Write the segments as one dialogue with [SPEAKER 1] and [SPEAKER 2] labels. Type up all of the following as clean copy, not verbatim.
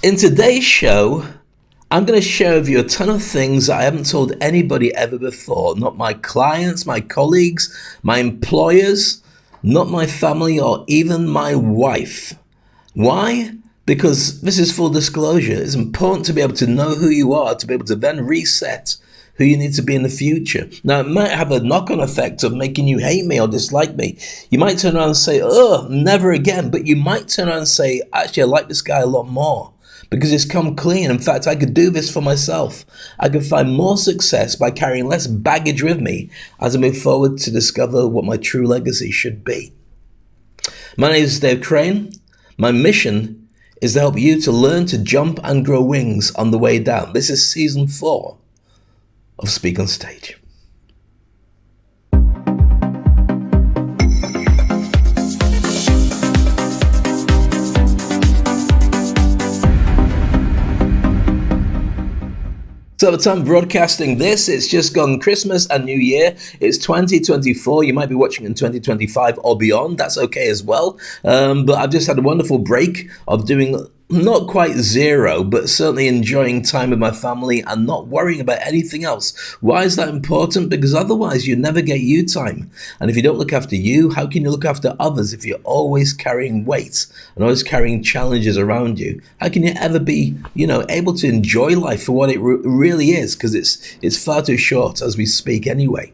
[SPEAKER 1] In today's show, I'm going to share with you a ton of things that I haven't told anybody ever before. Not my clients, my colleagues, my employers, not my family, or even my wife. Why? Because this is full disclosure. It's important to be able to know who you are, to be able to then reset who you need to be in the future. Now, it might have a knock-on effect of making you hate me or dislike me. You might turn around and say, oh, never again. But you might turn around and say, actually, I like this guy a lot more because it's come clean. In fact, I could do this for myself. I could find more success by carrying less baggage with me as I move forward to discover what my true legacy should be. My name is Dave Crane. My mission is to help you to learn to jump and grow wings on the way down. This is season 4 of Speak on Stage. So by the time broadcasting this, it's just gone Christmas and New Year. It's 2024. You might be watching in 2025 or beyond. That's okay as well. But I've just had a wonderful break of doing not quite zero, but certainly enjoying time with my family and not worrying about anything else. Why is that important? Because otherwise you never get you time. And if you don't look after you, how can you look after others if you're always carrying weight and always carrying challenges around you? How can you ever be, able to enjoy life for what it really is? Because it's far too short as we speak anyway.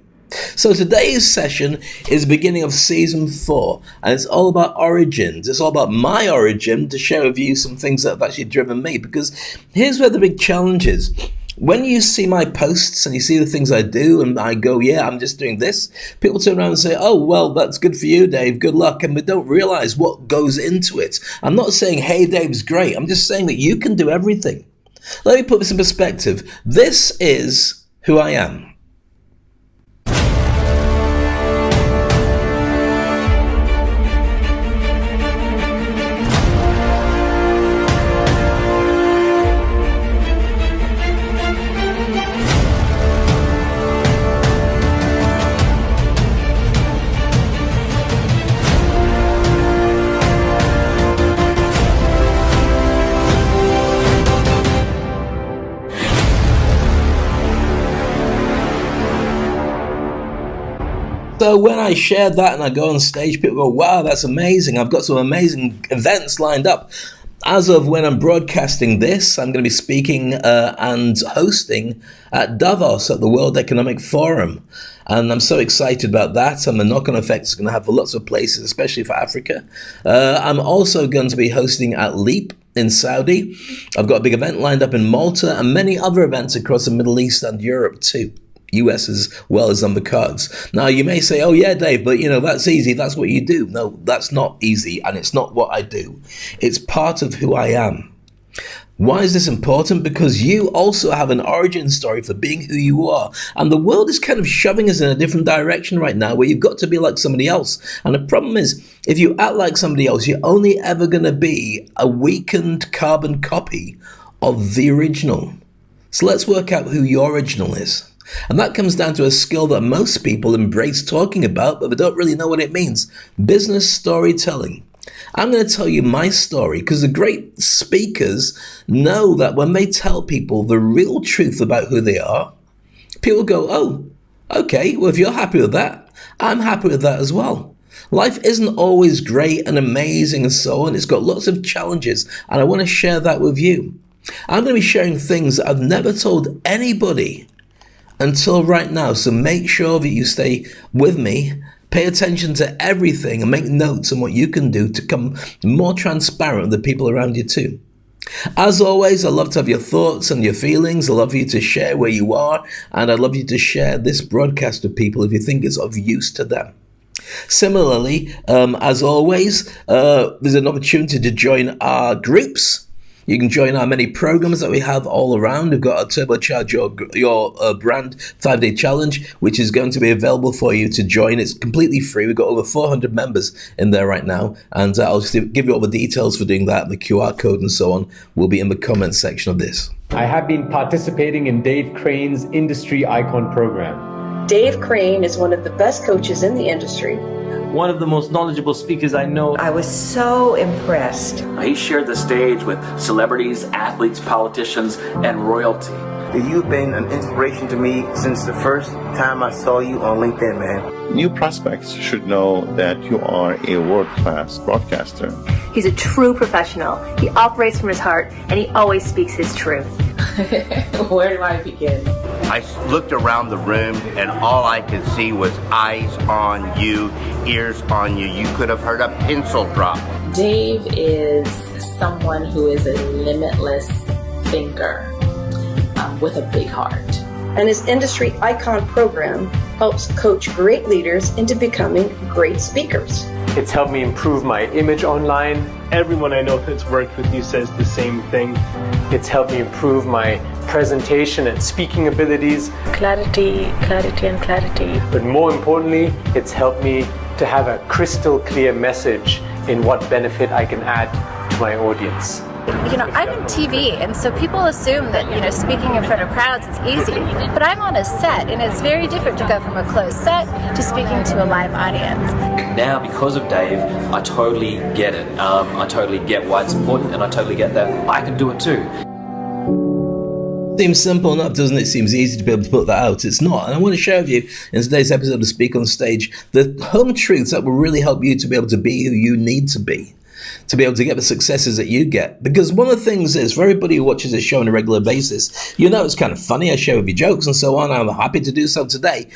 [SPEAKER 1] So today's session is the beginning of season 4, and it's all about origins. It's all about my origin, to share with you some things that have actually driven me, because here's where the big challenge is. When you see my posts and you see the things I do and I go, yeah, I'm just doing this, people turn around and say, oh, well, that's good for you, Dave, good luck. And we don't realize what goes into it. I'm not saying, hey, Dave's great. I'm just saying that you can do everything. Let me put this in perspective. This is who I am. So when I share that and I go on stage, people go, wow, that's amazing. I've got some amazing events lined up. As of when I'm broadcasting this, I'm going to be speaking and hosting at Davos at the World Economic Forum. And I'm so excited about that. And the knock-on effect is going to have for lots of places, especially for Africa. I'm also going to be hosting at Leap in Saudi. I've got a big event lined up in Malta and many other events across the Middle East and Europe too. US as well as on the cards. Now you may say, oh yeah, Dave, but that's easy. That's what you do. No, that's not easy. And it's not what I do. It's part of who I am. Why is this important? Because you also have an origin story for being who you are. And the world is kind of shoving us in a different direction right now where you've got to be like somebody else. And the problem is, if you act like somebody else, you're only ever going to be a weakened carbon copy of the original. So let's work out who your original is. And that comes down to a skill that most people embrace talking about, but they don't really know what it means. Business storytelling. I'm going to tell you my story because the great speakers know that when they tell people the real truth about who they are, people go, oh, okay, well, if you're happy with that, I'm happy with that as well. Life isn't always great and amazing and so on. It's got lots of challenges, and I want to share that with you. I'm going to be sharing things that I've never told anybody until right now. So make sure that you stay with me, pay attention to everything and make notes on what you can do to become more transparent with the people around you too. As always, I love to have your thoughts and your feelings. I love you to share where you are, and I'd love you to share this broadcast with people if you think it's of use to them. Similarly, as always, there's an opportunity to join our groups. You can join our many programs that we have all around. We've got a Turbocharge Your Brand 5-day challenge, which is going to be available for you to join. It's completely free. We've got over 400 members in there right now. And I'll just give you all the details for doing that. The QR code and so on will be in the comments section of this.
[SPEAKER 2] I have been participating in Dave Crane's Industry Icon program.
[SPEAKER 3] Dave Crane is one of the best coaches in the industry. one of the most knowledgeable speakers I know.
[SPEAKER 4] I was so impressed.
[SPEAKER 5] He shared the stage with celebrities, athletes, politicians, and royalty.
[SPEAKER 6] You've been an inspiration to me since the first time I saw you on LinkedIn, man.
[SPEAKER 7] New prospects should know that you are a world-class broadcaster.
[SPEAKER 8] He's a true professional. He operates from his heart, and he always speaks his truth.
[SPEAKER 9] Where do I begin?
[SPEAKER 10] I looked around the room and all I could see was eyes on you, ears on you. You could have heard a pencil drop.
[SPEAKER 9] Dave is someone who is a limitless thinker with a big heart.
[SPEAKER 11] And his industry icon program helps coach great leaders into becoming great speakers.
[SPEAKER 2] It's helped me improve my image online. Everyone I know that's worked with you says the same thing. It's helped me improve my presentation and speaking abilities.
[SPEAKER 8] Clarity, clarity, and clarity.
[SPEAKER 2] But more importantly, it's helped me to have a crystal clear message in what benefit I can add to my audience.
[SPEAKER 12] You know, I'm in TV, and so people assume that, you know, speaking in front of crowds is easy. But I'm on a set, and it's very different to go from a closed set to speaking to a live audience.
[SPEAKER 3] Now, because of Dave, I totally get it. I totally get why it's important, and I totally get that I can do it too.
[SPEAKER 1] Seems simple enough, doesn't it? Seems easy to be able to put that out. It's not. And I want to share with you in today's episode of Speak on Stage the home truths that will really help you to be able to be who you need to be able to get the successes that you get. Because one of the things is, for everybody who watches this show on a regular basis, you know it's kind of funny. I share with you jokes and so on. I'm happy to do so today.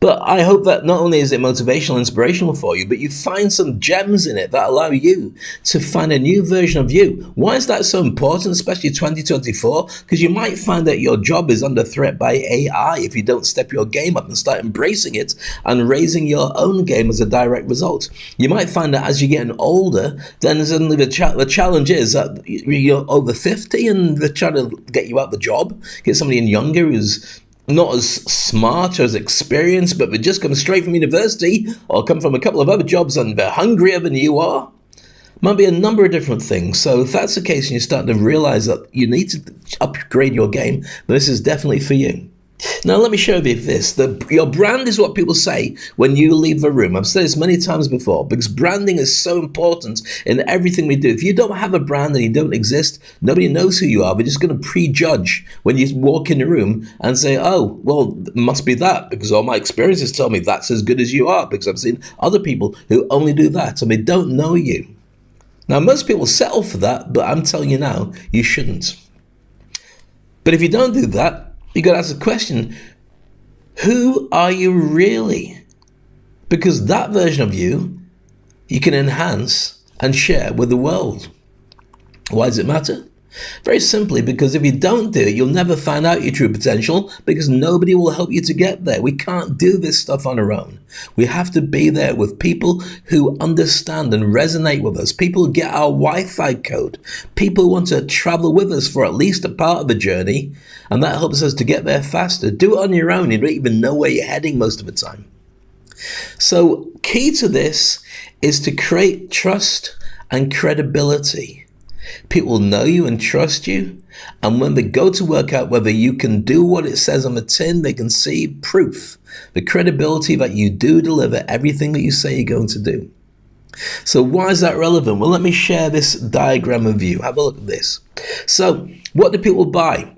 [SPEAKER 1] But I hope that not only is it motivational, inspirational for you, but you find some gems in it that allow you to find a new version of you. Why is that so important, especially 2024? Because you might find that your job is under threat by AI if you don't step your game up and start embracing it and raising your own game as a direct result. You might find that as you're getting older, then suddenly the challenge is that you're over 50 and they're trying to get you out the job, get somebody in younger who's not as smart or as experienced, but they just come straight from university or come from a couple of other jobs and they're hungrier than you are. Might be a number of different things. So if that's the case and you're starting to realize that you need to upgrade your game, this is definitely for you. Now, let me show you this. Your brand is what people say when you leave the room. I've said this many times before, because branding is so important in everything we do. If you don't have a brand and you don't exist, nobody knows who you are. We're just going to prejudge when you walk in the room and say, oh, well, it must be that, because all my experiences tell me that's as good as you are, because I've seen other people who only do that, and they don't know you. Now, most people settle for that, but I'm telling you now, you shouldn't. But if you don't do that, you got to ask the question, who are you really? Because that version of you can enhance and share with the world. Why does it matter? Very simply, because if you don't do it, you'll never find out your true potential, because nobody will help you to get there. We can't do this stuff on our own. We have to be there with people who understand and resonate with us, people who get our Wi-Fi code, people who want to travel with us for at least a part of the journey, and that helps us to get there faster. Do it on your own. You don't even know where you're heading most of the time. So key to this is to create trust and credibility. People know you and trust you, and when they go to work out whether you can do what it says on the tin, they can see proof, the credibility that you do deliver everything that you say you're going to do. So why is that relevant? Well, let me share this diagram with you. Have a look at this. So what do people buy?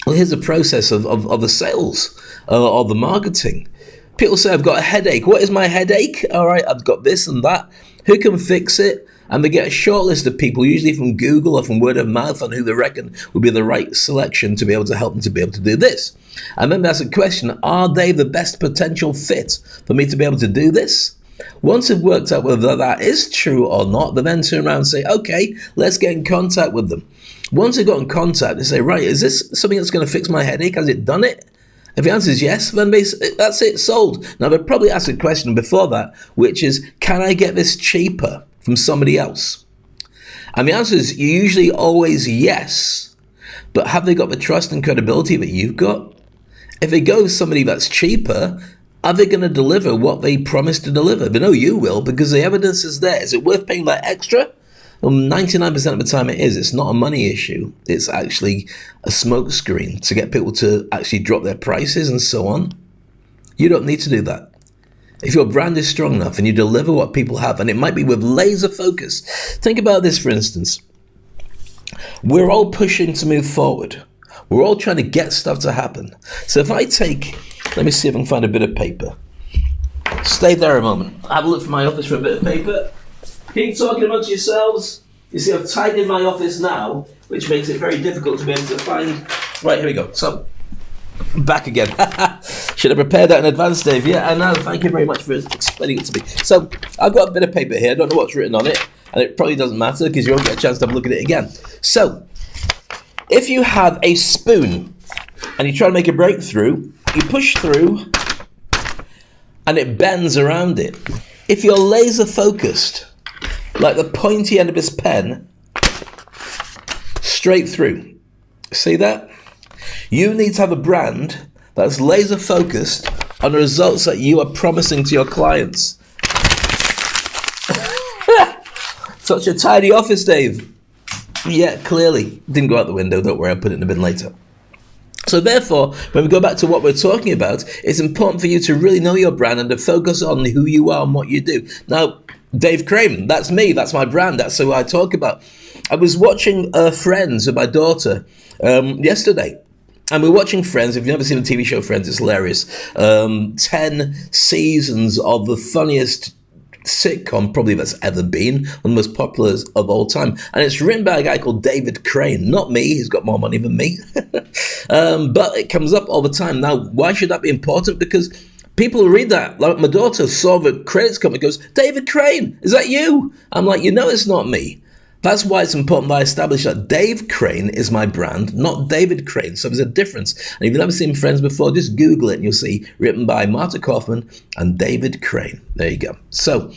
[SPEAKER 1] Well, here's the process of the sales or the marketing. People say, I've got a headache. What is my headache? All right, I've got this and that. Who can fix it? And they get a short list of people, usually from Google or from word of mouth, on who they reckon would be the right selection to be able to help them to be able to do this. And then that's a question, are they the best potential fit for me to be able to do this? Once they've worked out whether that is true or not, they then turn around and say, okay, let's get in contact with them. Once they've got in contact, they say, right, is this something that's going to fix my headache? Has it done it? If the answer is yes, then that's it, sold. Now, they'll probably ask a question before that, which is, can I get this cheaper from somebody else? And the answer is usually always yes, but have they got the trust and credibility that you've got? If they go with somebody that's cheaper, are they going to deliver what they promised to deliver? They know you will, because the evidence is there. Is it worth paying that extra? Well, 99% of the time it is. It's not a money issue. It's actually a smokescreen to get people to actually drop their prices and so on. You don't need to do that. if your brand is strong enough and you deliver what people have, and it might be with laser focus. Think about this, for instance. We're all pushing to move forward. We're all trying to get stuff to happen. So if I take, let me see if I can find a bit of paper. Stay there a moment. Have a look for my office for a bit of paper. Keep talking amongst yourselves. You see, I've tidied my office now, which makes it very difficult to be able to find. Right, here we go. So, back again. Should have prepared that in advance, Dave. Yeah, I know. Thank you very much for explaining it to me. So, I've got a bit of paper here. I don't know what's written on it, and it probably doesn't matter because you won't get a chance to have a look at it again. So, if you have a spoon and you try to make a breakthrough, you push through and it bends around it. If you're laser focused, like the pointy end of his pen, straight through. See that? You need to have a brand that's laser focused on the results that you are promising to your clients. Such a tidy office, Dave. Yeah, clearly. Didn't go out the window, don't worry, I'll put it in a bin later. So therefore, when we go back to what we're talking about, it's important for you to really know your brand and to focus on who you are and what you do. Now, Dave Crane, that's me, that's my brand, that's who I talk about. I was watching Friends with my daughter yesterday. And we're watching Friends. If you've never seen the TV show Friends, it's hilarious. 10 seasons of the funniest sitcom probably that's ever been, one of the most popular of all time. And it's written by a guy called David Crane. Not me, he's got more money than me. But it comes up all the time. Now, why should that be important? Because people read that. Like my daughter saw the credits come and goes, David Crane, is that you? I'm like, you know it's not me. That's why it's important that I establish that Dave Crane is my brand, not David Crane. So there's a difference. And if you've never seen Friends before, just Google it and you'll see written by Marta Kaufman and David Crane. There you go. So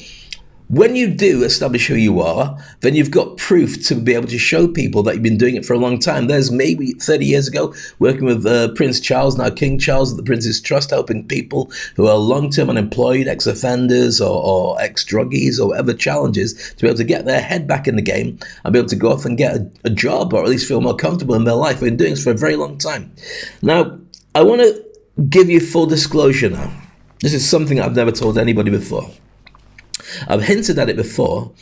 [SPEAKER 1] when you do establish who you are, then you've got proof to be able to show people that you've been doing it for a long time. There's me 30 years ago working with Prince Charles, now King Charles at the Prince's Trust, helping people who are long-term unemployed, ex-offenders or ex-druggies or whatever challenges to be able to get their head back in the game and be able to go off and get a job or at least feel more comfortable in their life. I've been doing this for a very long time. Now, I want to give you full disclosure now. This is something I've never told anybody before. I've hinted at it before,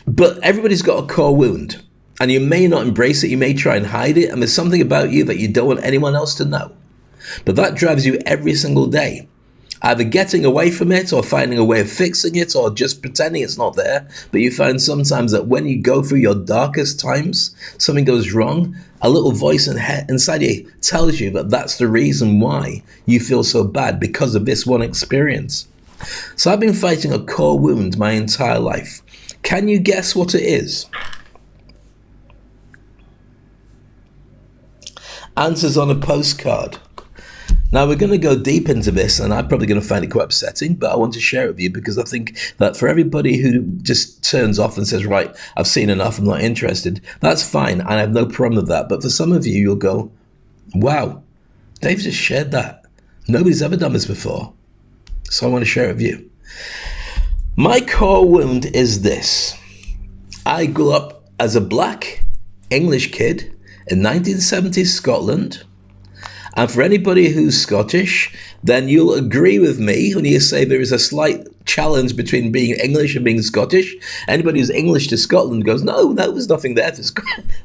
[SPEAKER 1] but everybody's got a core wound, and you may not embrace it, you may try and hide it, and there's something about you that you don't want anyone else to know. But that drives you every single day, either getting away from it or finding a way of fixing it or just pretending it's not there. But you find sometimes that when you go through your darkest times, something goes wrong, a little voice inside you tells you that that's the reason why you feel so bad, because of this one experience. So I've been fighting a core wound my entire life. Can you guess what it is? Answers on a postcard. Now we're going to go deep into this, and I'm probably going to find it quite upsetting, but I want to share it with you because I think that for everybody who just turns off and says, right, I've seen enough, I'm not interested, that's fine, and I have no problem with that. But for some of you, you'll go, wow, Dave just shared that. Nobody's ever done this before. So I want to share it with you. My core wound is this. I grew up as a black English kid in 1970s Scotland. And for anybody who's Scottish, then you'll agree with me when you say there is a slight challenge between being English and being Scottish. Anybody who's English to Scotland goes, no, there's nothing there.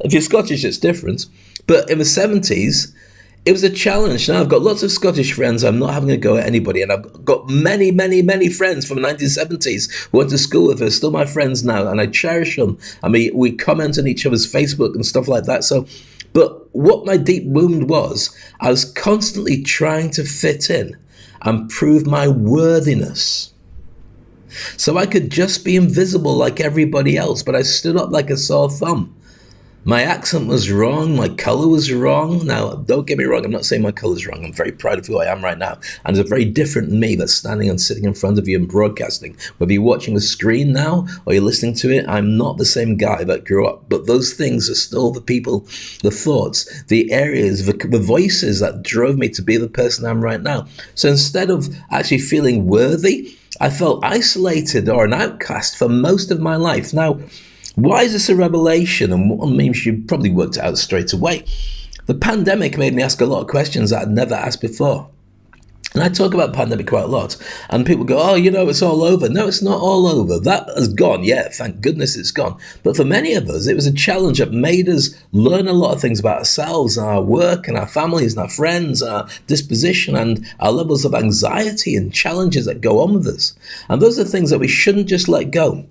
[SPEAKER 1] If you're Scottish, it's different. But in the 70s, it was a challenge. Now, I've got lots of Scottish friends. I'm not having a go at anybody. And I've got many, many, many friends from the 1970s who went to school with us, still my friends now, and I cherish them. I mean, we comment on each other's Facebook and stuff like that. But what my deep wound was, I was constantly trying to fit in and prove my worthiness. So I could just be invisible like everybody else, but I stood up like a sore thumb. My accent was wrong, my colour was wrong. Now, don't get me wrong, I'm not saying my colour's wrong. I'm very proud of who I am right now. And there's a very different me that's standing and sitting in front of you and broadcasting. Whether you're watching the screen now or you're listening to it, I'm not the same guy that grew up. But those things are still the people, the thoughts, the areas, the voices that drove me to be the person I am right now. So instead of actually feeling worthy, I felt isolated or an outcast for most of my life. Now, why is this a revelation? And what means you probably worked it out straight away. The pandemic made me ask a lot of questions that I'd never asked before. And I talk about pandemic quite a lot, and people go, oh, it's all over. No, it's not all over. That has gone. Yeah, thank goodness it's gone. But for many of us, it was a challenge that made us learn a lot of things about ourselves, and our work, and our families, and our friends, and our disposition, and our levels of anxiety and challenges that go on with us. And those are things that we shouldn't just let go.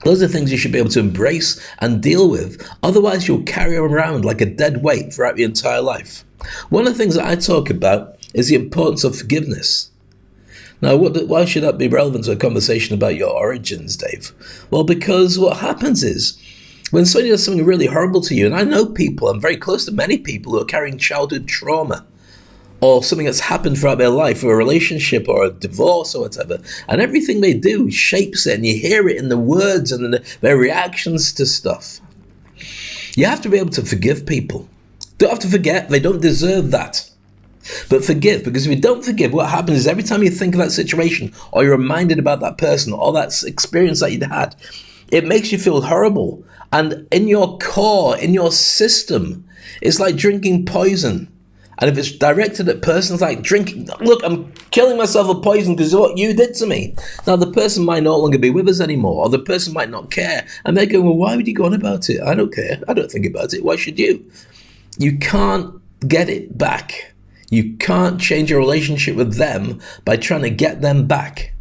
[SPEAKER 1] Those are things you should be able to embrace and deal with. Otherwise, you'll carry around like a dead weight throughout your entire life. One of the things that I talk about is the importance of forgiveness. Now, why should that be relevant to a conversation about your origins, Dave? Well, because what happens is, when somebody does something really horrible to you, and I know people, I'm very close to many people who are carrying childhood trauma, or something that's happened throughout their life, or a relationship, or a divorce, or whatever, and everything they do shapes it, and you hear it in the words and in their reactions to stuff. You have to be able to forgive people. Don't have to forget, they don't deserve that. But forgive, because if you don't forgive, what happens is every time you think of that situation, or you're reminded about that person, or that experience that you'd had, it makes you feel horrible. And in your core, in your system, it's like drinking poison. And if it's directed at persons, like drinking, look, I'm killing myself with poison because of what you did to me. Now, the person might no longer be with us anymore, or the person might not care. And they go, well, why would you go on about it? I don't care. I don't think about it. Why should you? You can't get it back. You can't change your relationship with them by trying to get them back.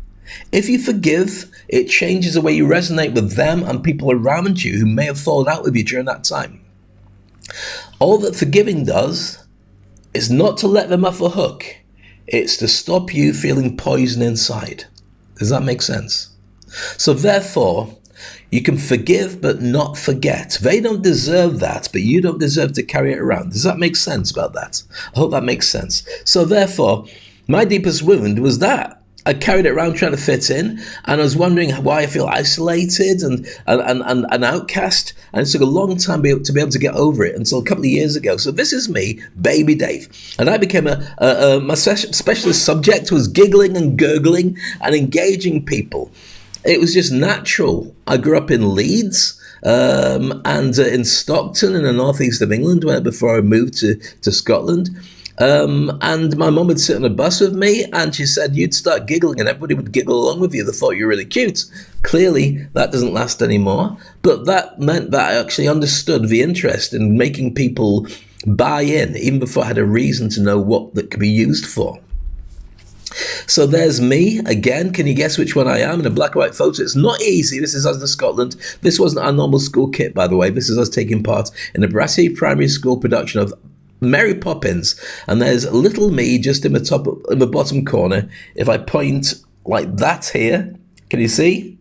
[SPEAKER 1] If you forgive, it changes the way you resonate with them and people around you who may have fallen out with you during that time. All that forgiving does is not to let them off the hook. It's to stop you feeling poison inside. Does that make sense? So therefore, you can forgive but not forget. They don't deserve that, but you don't deserve to carry it around. Does that make sense about that? I hope that makes sense. So therefore, my deepest wound was that. I carried it around trying to fit in, and I was wondering why I feel isolated and an outcast. And it took a long time to be able to get over it until a couple of years ago. So this is me, baby Dave. And I became my specialist subject was giggling and gurgling and engaging people. It was just natural. I grew up in Leeds and in Stockton in the northeast of England before I moved to Scotland. And my mum would sit on a bus with me, and she said, you'd start giggling and everybody would giggle along with you. They thought you were really cute. Clearly, that doesn't last anymore. But that meant that I actually understood the interest in making people buy in, even before I had a reason to know what that could be used for. So there's me again. Can you guess which one I am in a black and white photo? It's not easy. This is us in Scotland. This wasn't our normal school kit, by the way. This is us taking part in a Brassey Primary School production of Mary Poppins, and there's little me just in the bottom corner. If I point like that here, can you see?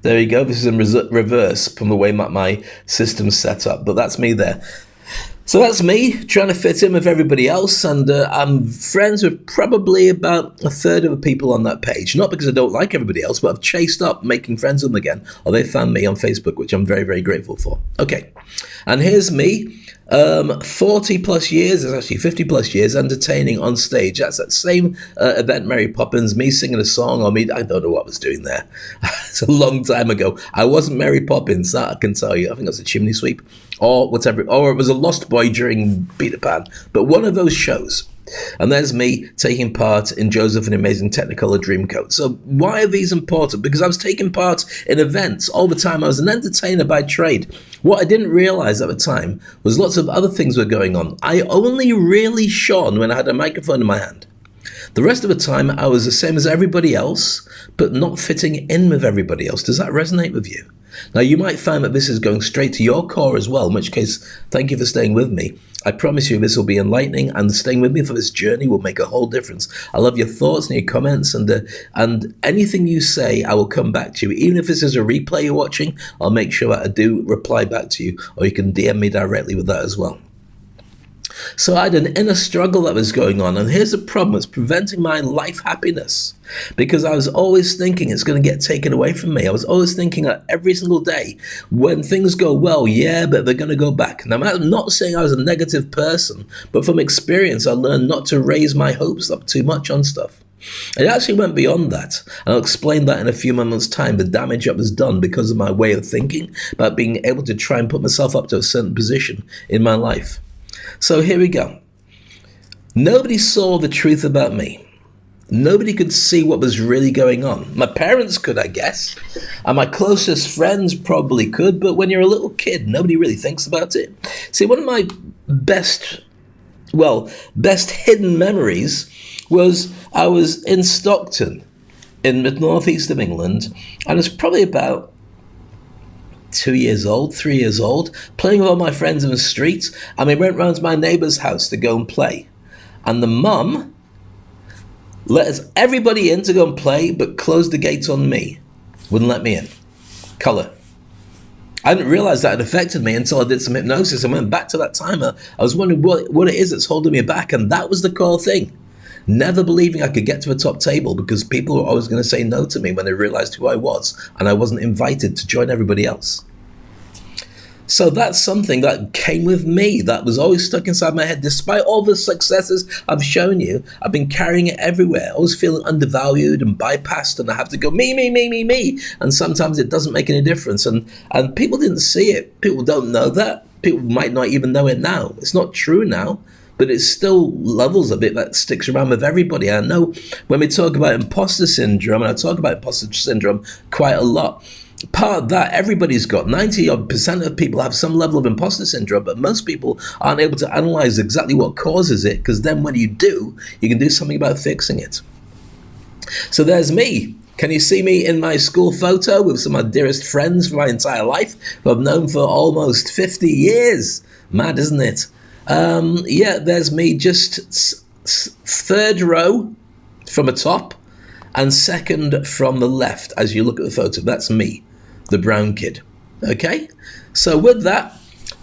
[SPEAKER 1] There you go. This is in reverse from the way my system's set up, but that's me there. So that's me trying to fit in with everybody else, and I'm friends with probably about a third of the people on that page. Not because I don't like everybody else, but I've chased up making friends with them again, or they found me on Facebook, which I'm very, very grateful for. Okay, and here's me. 40 plus years, it's actually 50 plus years entertaining on stage. That's that same event, Mary Poppins, me singing a song, or me, I don't know what I was doing there. It's a long time ago. I wasn't Mary Poppins, that I can tell you. I think it was a chimney sweep or whatever, or it was a Lost Boy during Peter Pan, but one of those shows. And there's me taking part in Joseph and the Amazing Technicolor Dreamcoat. So why are these important? Because I was taking part in events all the time. I was an entertainer by trade. What I didn't realize at the time was lots of other things were going on. I only really shone when I had a microphone in my hand. The rest of the time, I was the same as everybody else, but not fitting in with everybody else. Does that resonate with you? Now, you might find that this is going straight to your core as well, in which case, thank you for staying with me. I promise you this will be enlightening, and staying with me for this journey will make a whole difference. I love your thoughts and your comments, and anything you say, I will come back to you. Even if this is a replay you're watching, I'll make sure that I do reply back to you, or you can DM me directly with that as well. So I had an inner struggle that was going on, and here's the problem. It's preventing my life happiness, because I was always thinking it's going to get taken away from me. I was always thinking that every single day, when things go well, yeah, but they're going to go back. Now, I'm not saying I was a negative person, but from experience, I learned not to raise my hopes up too much on stuff. It actually went beyond that, and I'll explain that in a few moments' time, the damage that was done because of my way of thinking about being able to try and put myself up to a certain position in my life. So here we go. Nobody saw the truth about me. Nobody could see what was really going on. My parents could, I guess, and my closest friends probably could, but when you're a little kid, nobody really thinks about it. See, one of my best hidden memories was I was in Stockton in the northeast of England, and I was probably about 3 years old, playing with all my friends in the street, and we went round to my neighbour's house to go and play. And the mum let us everybody in to go and play, but closed the gates on me. Wouldn't let me in. Colour. I didn't realise that it affected me until I did some hypnosis and went back to that timer. I was wondering what it is that's holding me back, and that was the core thing. Never believing I could get to the top table because people were always going to say no to me when they realised who I was, and I wasn't invited to join everybody else. So that's something that came with me, that was always stuck inside my head. Despite all the successes I've shown you, I've been carrying it everywhere, always feeling undervalued and bypassed, and I have to go me. And sometimes it doesn't make any difference. And people didn't see it. People don't know that. People might not even know it now. It's not true now, but it's still levels of it that sticks around with everybody. I know when we talk about imposter syndrome, and I talk about imposter syndrome quite a lot, part of that everybody's got. 90% of people have some level of imposter syndrome, but most people aren't able to analyze exactly what causes it, because then when you do, you can do something about fixing it. So there's me. Can you see me in my school photo with some of my dearest friends for my entire life, who I've known for almost 50 years? Mad, isn't it? Yeah, there's me, just third row from the top and second from the left as you look at the photo. That's me, the brown kid. Okay? So with that,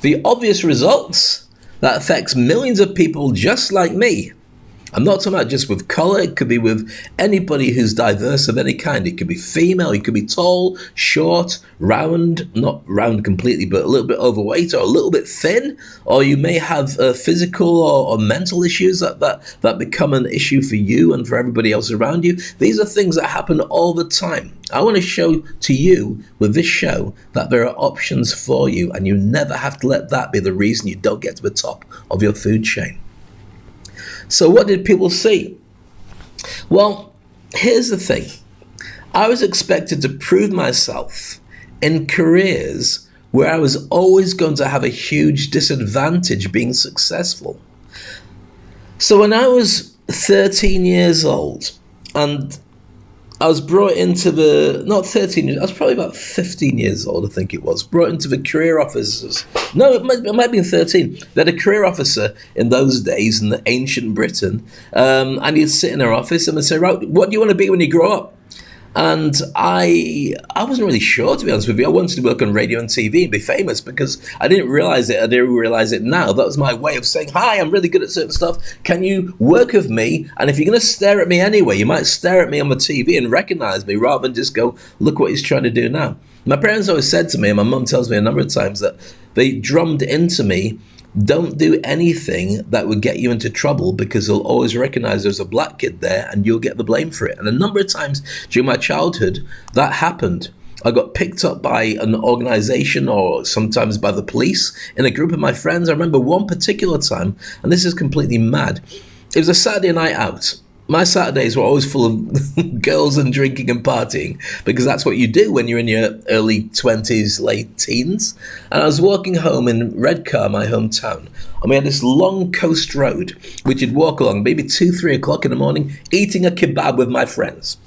[SPEAKER 1] the obvious results, that affects millions of people just like me. I'm not talking about just with colour. It could be with anybody who's diverse of any kind. It could be female, it could be tall, short, round, not round completely, but a little bit overweight or a little bit thin, or you may have physical or mental issues that become an issue for you and for everybody else around you. These are things that happen all the time. I want to show to you with this show that there are options for you, and you never have to let that be the reason you don't get to the top of your food chain. So what did people see? Well, here's the thing. I was expected to prove myself in careers where I was always going to have a huge disadvantage being successful. So when I was 13 years old, and I was brought into not 13 years, I was probably about 15 years old, I think it was, brought into the career officers. No, it might have been 13. They had a career officer in those days in the ancient Britain, and he'd sit in their office and they'd say, right, what do you want to be when you grow up? And I wasn't really sure, to be honest with you. I wanted to work on radio and TV and be famous because I didn't realize it. I do realize it now. That was my way of saying, hi, I'm really good at certain stuff. Can you work with me? And if you're going to stare at me anyway, you might stare at me on the TV and recognize me rather than just go, look what he's trying to do now. My parents always said to me, and my mum tells me a number of times, that they drummed into me, don't do anything that would get you into trouble because they'll always recognize there's a black kid there and you'll get the blame for it. And a number of times during my childhood, that happened. I got picked up by an organization or sometimes by the police in a group of my friends. I remember one particular time, and this is completely mad. It was a Saturday night out. My Saturdays were always full of girls and drinking and partying because that's what you do when you're in your early 20s, late teens. And I was walking home in Redcar, my hometown, and we had this long coast road which you'd walk along maybe 2-3 o'clock in the morning eating a kebab with my friends.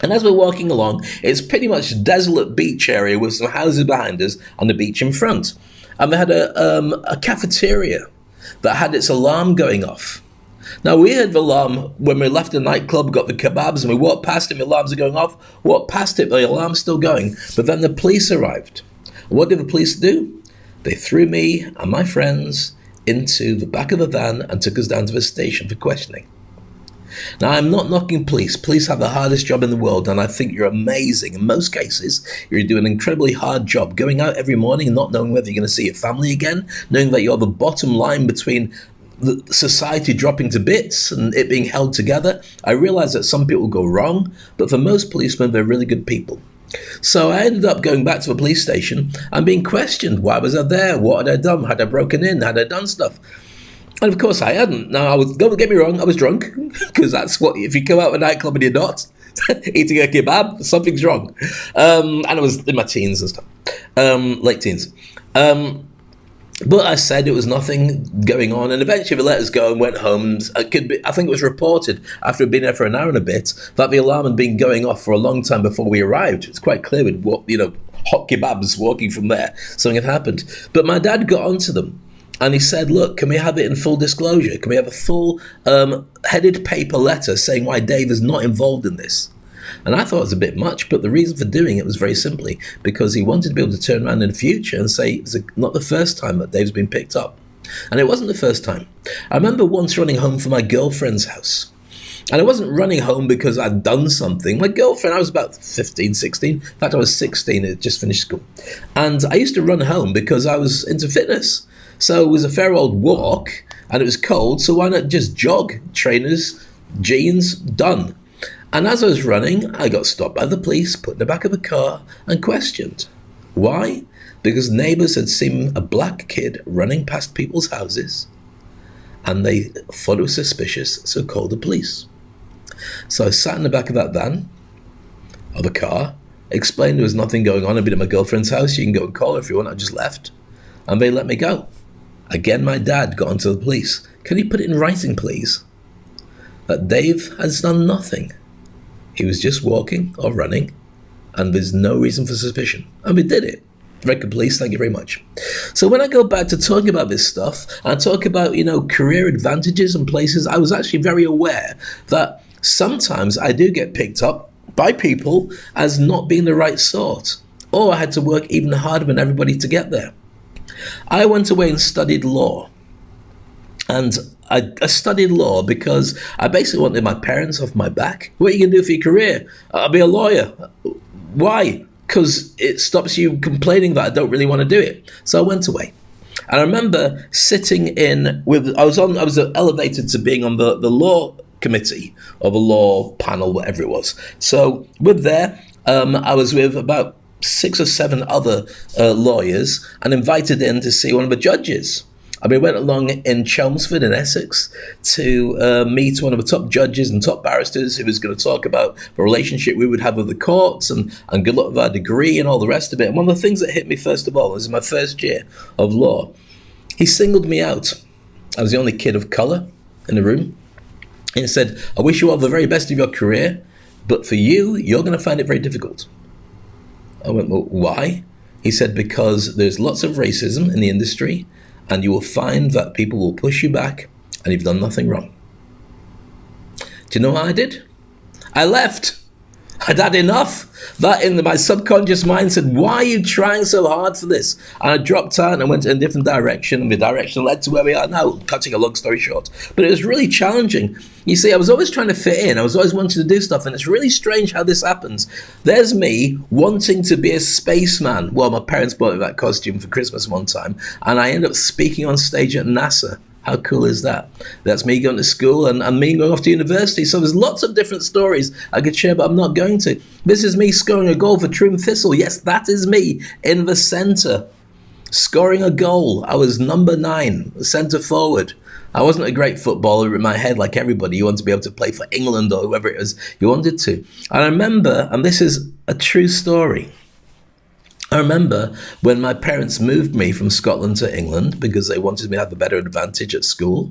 [SPEAKER 1] And as we're walking along, it's pretty much a desolate beach area with some houses behind us and the beach in front. And we had a cafeteria that had its alarm going off. Now, we heard the alarm when we left the nightclub, got the kebabs, and we walked past it, the alarms are going off. Walked past it, the alarm's still going. But then the police arrived. What did the police do? They threw me and my friends into the back of the van and took us down to the station for questioning. Now, I'm not knocking police. Police have the hardest job in the world, and I think you're amazing. In most cases, you're doing an incredibly hard job, going out every morning and not knowing whether you're going to see your family again, knowing that you're the bottom line between the society dropping to bits and it being held together. I realize that some people go wrong, but for most policemen, they're really good people. So I ended up going back to the police station and being questioned. Why was I there? What had I done? Had I broken in? Had I done stuff? And of course I hadn't. Now, don't get me wrong, I was drunk, because that's what, if you come out of a nightclub and you're not eating a kebab, something's wrong. And I was in my teens and stuff, late teens. But I said it was nothing going on, and eventually they let us go and went home. I think it was reported after we'd been there for an hour and a bit that the alarm had been going off for a long time before we arrived. It's quite clear we'd hot kebabs walking from there. Something had happened. But my dad got onto them, and he said, look, can we have it in full disclosure? Can we have a full headed paper letter saying why Dave is not involved in this? And I thought it was a bit much, but the reason for doing it was very simply because he wanted to be able to turn around in the future and say it's not the first time that Dave's been picked up. And it wasn't the first time. I remember once running home from my girlfriend's house. And I wasn't running home because I'd done something. My girlfriend, I was about 15, 16. In fact, I was 16, I'd just finished school. And I used to run home because I was into fitness. So it was a fair old walk, and it was cold, so why not just jog? Trainers, jeans, done. And as I was running, I got stopped by the police, put in the back of the car, and questioned. Why? Because neighbours had seen a black kid running past people's houses, and they thought it was suspicious, so called the police. So I sat in the back of that van, of a car, explained there was nothing going on. I'd been at my girlfriend's house, you can go and call her if you want. I just left, and they let me go. Again, my dad got onto the police. Can you put it in writing, please? That Dave has done nothing. He was just walking or running, and there's no reason for suspicion. And we did it. Record police, thank you very much. So when I go back to talking about this stuff, and I talk about, career advantages and places, I was actually very aware that sometimes I do get picked up by people as not being the right sort, or I had to work even harder than everybody to get there. I went away and studied law. And I studied law because I basically wanted my parents off my back. What are you going to do for your career? I'll be a lawyer. Why? Because it stops you complaining that I don't really want to do it. So I went away. And I remember sitting I was elevated to being on the law committee or the law panel, whatever it was. So with there, I was with about 6 or 7 other lawyers and invited in to see one of the judges. We went along in Chelmsford in Essex to meet one of the top judges and top barristers who was going to talk about the relationship we would have with the courts and good luck with our degree and all the rest of it. And one of the things that hit me first of all was in my first year of law, he singled me out. I was the only kid of colour in the room. And he said, I wish you all the very best of your career, but for you, you're going to find it very difficult. I went, well, why? He said, because there's lots of racism in the industry, and you will find that people will push you back, and you've done nothing wrong. Do you know what I did? I left. I'd had enough. That in my subconscious mind said, why are you trying so hard for this? And I dropped out and I went in a different direction, and the direction led to where we are now, cutting a long story short. But it was really challenging. You see, I was always trying to fit in. I was always wanting to do stuff, and it's really strange how this happens. There's me wanting to be a spaceman. Well, my parents bought me that costume for Christmas one time, and I ended up speaking on stage at NASA. How cool is that? That's me going to school and me going off to university. So there's lots of different stories I could share, but I'm not going to. This is me scoring a goal for Trim Thistle. Yes, that is me in the centre, scoring a goal. I was number 9, centre forward. I wasn't a great footballer in my head like everybody. You want to be able to play for England or whoever it is you wanted to. And I remember, and this is a true story, I remember when my parents moved me from Scotland to England because they wanted me to have a better advantage at school,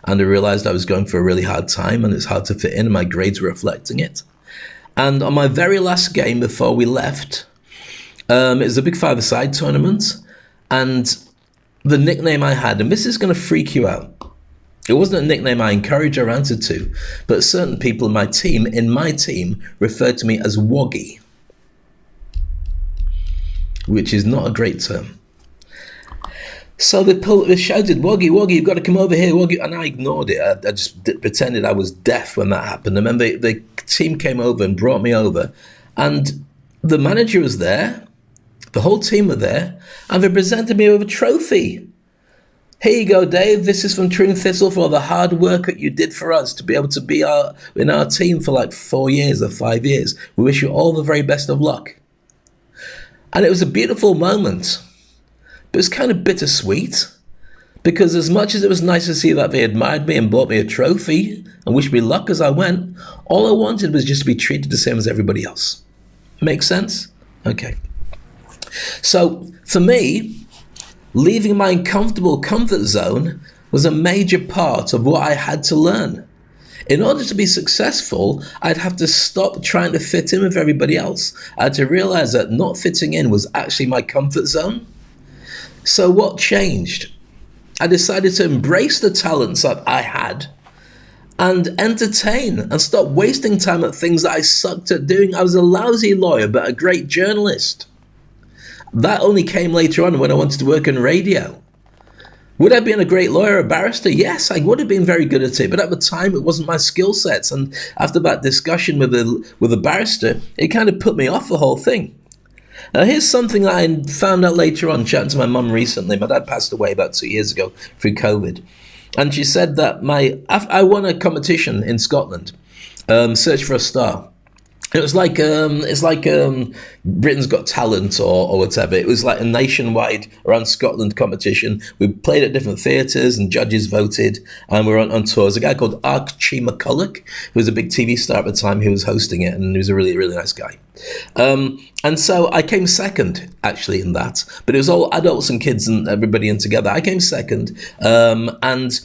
[SPEAKER 1] and they realised I was going for a really hard time and it's hard to fit in, and my grades were reflecting it. And on my very last game before we left, it was a big five-a-side tournament, and the nickname I had, and this is going to freak you out, it wasn't a nickname I encouraged or answered to, but certain people in my team referred to me as Woggy, which is not a great term. So they shouted, Woggy, Woggy, you've got to come over here, Woggy. And I ignored it. I just pretended I was deaf when that happened. And then the team came over and brought me over. And the manager was there. The whole team were there. And they presented me with a trophy. Here you go, Dave. This is from Trim Thistle for all the hard work that you did for us to be able to be in our team for like 4 years or 5 years. We wish you all the very best of luck. And it was a beautiful moment, but it was kind of bittersweet Because as much as it was nice to see that they admired me and bought me a trophy and wished me luck as I went, all I wanted was just to be treated the same as everybody else. Make sense? Okay. So for me, leaving my uncomfortable comfort zone was a major part of what I had to learn. In order to be successful, I'd have to stop trying to fit in with everybody else. I had to realize that not fitting in was actually my comfort zone. So what changed? I decided to embrace the talents that I had and entertain and stop wasting time at things that I sucked at doing. I was a lousy lawyer, but a great journalist. That only came later on when I wanted to work in radio. Would I have been a great lawyer or barrister? Yes, I would have been very good at it, but at the time it wasn't my skill sets. And after that discussion with a barrister, it kind of put me off the whole thing. Now here's something I found out later on, chatting to my mum recently. My dad passed away about 2 years ago through COVID. And she said that I won a competition in Scotland, Search for a Star. It was like Britain's Got Talent or whatever. It was like a nationwide around Scotland competition. We played at different theatres and judges voted, and we were on tours. A guy called Archie McCulloch, who was a big TV star at the time, who was hosting it, and he was a really, really nice guy. And so I came second, actually, in that. But it was all adults and kids and everybody in together. I came second, and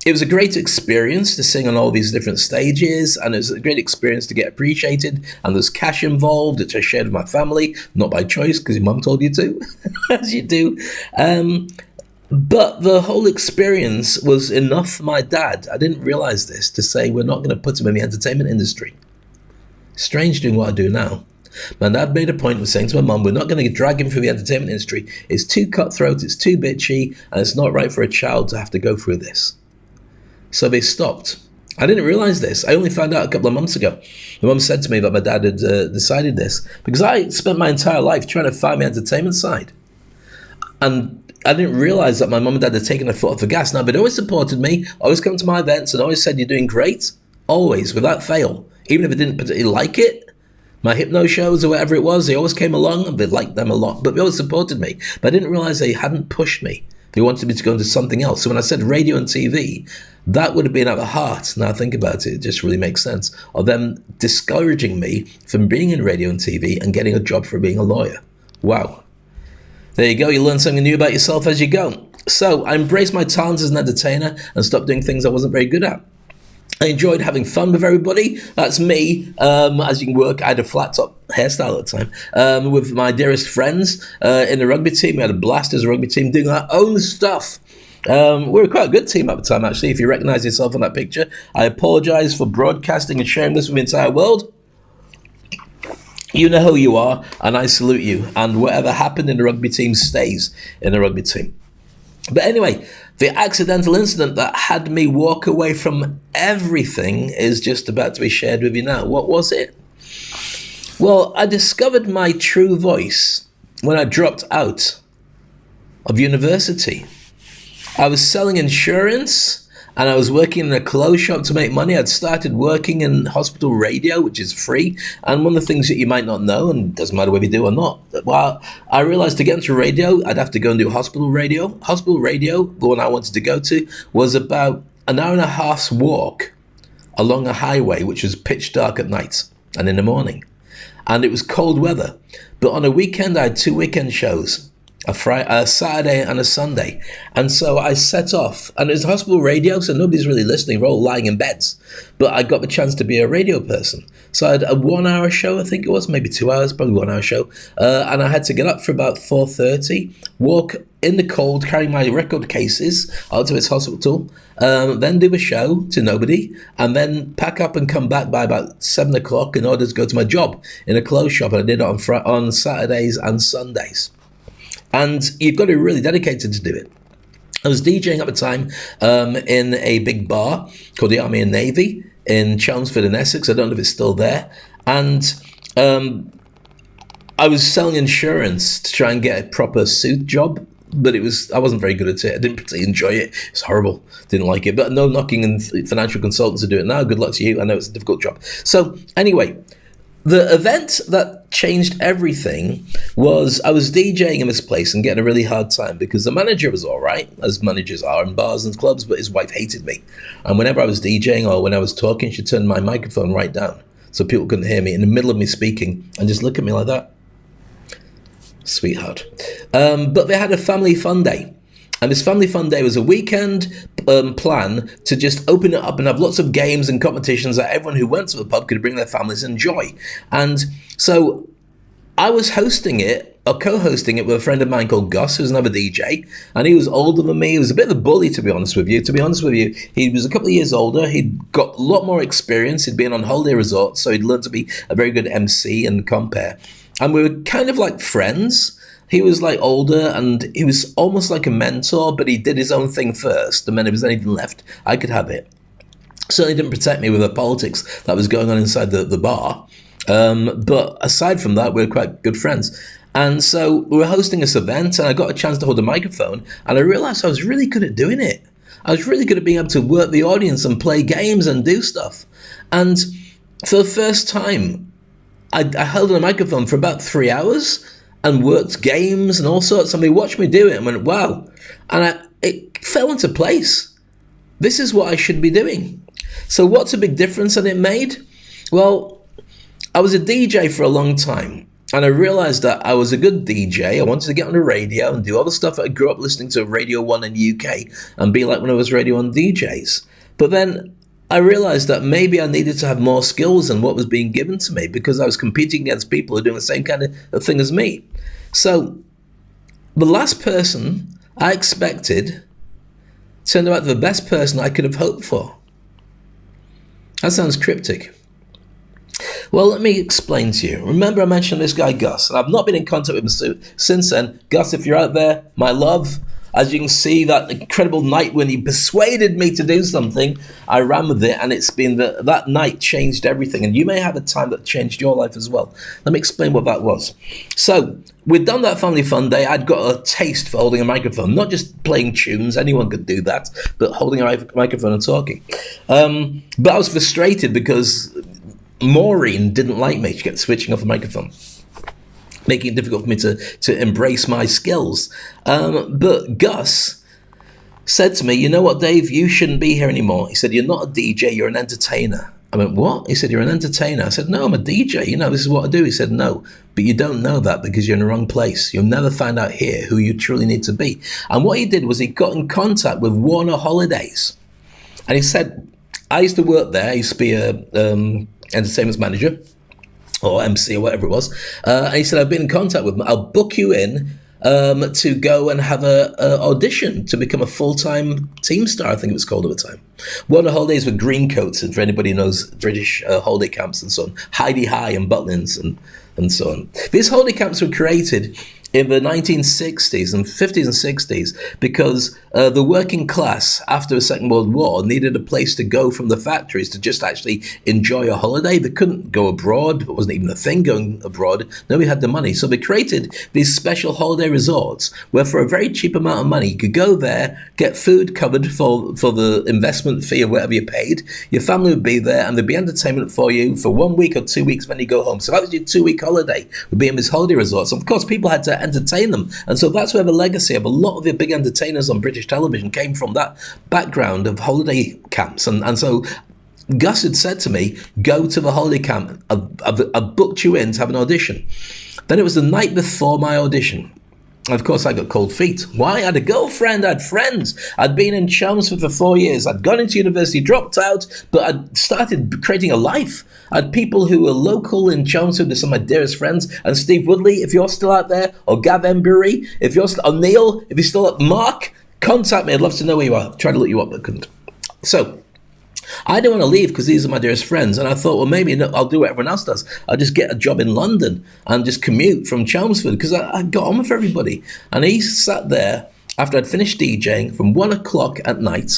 [SPEAKER 1] it was a great experience to sing on all these different stages, and it was a great experience to get appreciated, and there's cash involved, which I shared with my family, not by choice, because your mum told you to, as you do. But the whole experience was enough for my dad, I didn't realise this, to say we're not going to put him in the entertainment industry. Strange doing what I do now. My dad made a point of saying to my mum, we're not going to drag him through the entertainment industry. It's too cutthroat, it's too bitchy, and it's not right for a child to have to go through this. So they stopped. I didn't realize this. I only found out a couple of months ago. My mum said to me that my dad had decided this because I spent my entire life trying to find the entertainment side. And I didn't realize that my mum and dad had taken their foot off the gas. Now, they'd always supported me, always come to my events and always said, you're doing great. Always, without fail. Even if I didn't particularly like it, my hypno shows or whatever it was, they always came along and they liked them a lot. But they always supported me. But I didn't realize they hadn't pushed me. They wanted me to go into something else. So when I said radio and TV, that would have been at the heart, now I think about it, it just really makes sense, of them discouraging me from being in radio and TV and getting a job for being a lawyer. Wow. There you go, you learn something new about yourself as you go. So I embraced my talents as an entertainer and stopped doing things I wasn't very good at. I enjoyed having fun with everybody. That's me. As you can work, I had a flat top hairstyle at the time. With my dearest friends in the rugby team. We had a blast as a rugby team doing our own stuff. We were quite a good team at the time, actually. If you recognize yourself in that picture, I apologize for broadcasting and sharing this with the entire world. You know who you are, and I salute you. And whatever happened in the rugby team stays in the rugby team. But anyway, the accidental incident that had me walk away from everything is just about to be shared with you now. What was it? Well, I discovered my true voice when I dropped out of university. I was selling insurance and I was working in a clothes shop to make money. I'd started working in hospital radio, which is free. And one of the things that you might not know, and it doesn't matter whether you do or not, well, I realized to get into radio, I'd have to go and do hospital radio. Hospital radio, the one I wanted to go to, was about an hour and a half's walk along a highway, which was pitch dark at night and in the morning. And it was cold weather. But on a weekend, I had 2 weekend shows. A Saturday and a Sunday. And so I set off, and it was hospital radio, so nobody's really listening, we're all lying in beds. But I got the chance to be a radio person. So I had a 1 hour show, I think it was, maybe 2 hours, probably 1 hour show. And I had to get up for about 4:30, walk in the cold, carry my record cases out to its hospital, then do a show to nobody, and then pack up and come back by about 7 o'clock in order to go to my job in a clothes shop. And I did it on Saturdays and Sundays. And you've got to be really dedicated to do it. I was DJing at the time in a big bar called the Army and Navy in Chelmsford in Essex. I don't know if it's still there. And I was selling insurance to try and get a proper suit job. But I wasn't very good at it. I didn't particularly enjoy it. It's horrible. Didn't like it. But no knocking in financial consultants who do it now. Good luck to you. I know it's a difficult job. So anyway, the event that changed everything was I was DJing in this place and getting a really hard time because the manager was all right, as managers are in bars and clubs, but his wife hated me. And whenever I was DJing or when I was talking, she'd turn my microphone right down so people couldn't hear me in the middle of me speaking and just look at me like that. Sweetheart. But they had a family fun day. And this family fun day was a weekend plan to just open it up and have lots of games and competitions that everyone who went to the pub could bring their families and enjoy. And so I was hosting it, or co-hosting it with a friend of mine called Gus, who's another DJ. And he was older than me. He was a bit of a bully, to be honest with you. To be honest with you, he was a couple of years older. He'd got a lot more experience. He'd been on holiday resorts, so he'd learned to be a very good MC and compere. And we were kind of like friends. He was like older and he was almost like a mentor, but he did his own thing first. And then if there was anything left, I could have it. Certainly didn't protect me with the politics that was going on inside the bar. But aside from that, we were quite good friends. And so we were hosting this event and I got a chance to hold a microphone and I realized I was really good at doing it. I was really good at being able to work the audience and play games and do stuff. And for the first time, I held a microphone for about 3 hours and worked games and all sorts. And they watched me do it and went, wow. And it fell into place. This is what I should be doing. So what's a big difference that it made? Well, I was a DJ for a long time. And I realized that I was a good DJ. I wanted to get on the radio and do all the stuff that I grew up listening to Radio 1 in the UK and be like one of those Radio 1 DJs. But then I realized that maybe I needed to have more skills than what was being given to me because I was competing against people who are doing the same kind of thing as me. So the last person I expected turned out the best person I could have hoped for. That sounds cryptic. Well, let me explain to you. Remember I mentioned this guy Gus, and I've not been in contact with him since then. Gus, if you're out there, my love. As you can see, that incredible night when he persuaded me to do something, I ran with it, and it's been that night changed everything. And you may have a time that changed your life as well. Let me explain what that was. So we'd done that family fun day. I'd got a taste for holding a microphone, not just playing tunes. Anyone could do that, but holding a microphone and talking. But I was frustrated because Maureen didn't like me. She kept switching off the microphone, making it difficult for me to embrace my skills. But Gus said to me, you know what, Dave, you shouldn't be here anymore. He said, you're not a DJ, you're an entertainer. I went, what? He said, you're an entertainer. I said, no, I'm a DJ. You know, this is what I do. He said, no, but you don't know that because you're in the wrong place. You'll never find out here who you truly need to be. And what he did was he got in contact with Warner Holidays. And he said, I used to work there. I used to be a entertainment manager or MC or whatever it was. And he said, I've been in contact with them. I'll book you in to go and have a audition to become a full-time team star, I think it was called at the time. Warner Holidays were green coats, and for anybody who knows British holiday camps and so on, Heidi High and Butlins and so on. These holiday camps were created in the 1960s and 50s and 60s because the working class after the Second World War needed a place to go from the factories to just actually enjoy a holiday. They couldn't go abroad. It wasn't even a thing going abroad. Nobody had the money. So they created these special holiday resorts where for a very cheap amount of money you could go there, get food covered for the investment fee or whatever you paid. Your family would be there and there'd be entertainment for you for 1 week or 2 weeks when you go home. So that was your 2-week holiday, would be in these holiday resorts. Of course, people had to entertain them. And so that's where the legacy of a lot of the big entertainers on British television came from, that background of holiday camps. And so Gus had said to me, go to the holiday camp. I've booked you in to have an audition. Then it was the night before my audition. Of course, I got cold feet. Why? I had a girlfriend, I had friends. I'd been in Chelmsford for 4 years. I'd gone into university, dropped out, but I'd started creating a life. I had people who were local in Chelmsford, some of my dearest friends. And Steve Woodley, if you're still out there, or Gav Embury, if you're still, or Neil, if you're still at Mark, contact me. I'd love to know where you are. Tried to look you up, but couldn't. So I didn't want to leave because these are my dearest friends. And I thought, well, maybe I'll do what everyone else does. I'll just get a job in London and just commute from Chelmsford because I got on with everybody. And he sat there after I'd finished DJing from 1 o'clock at night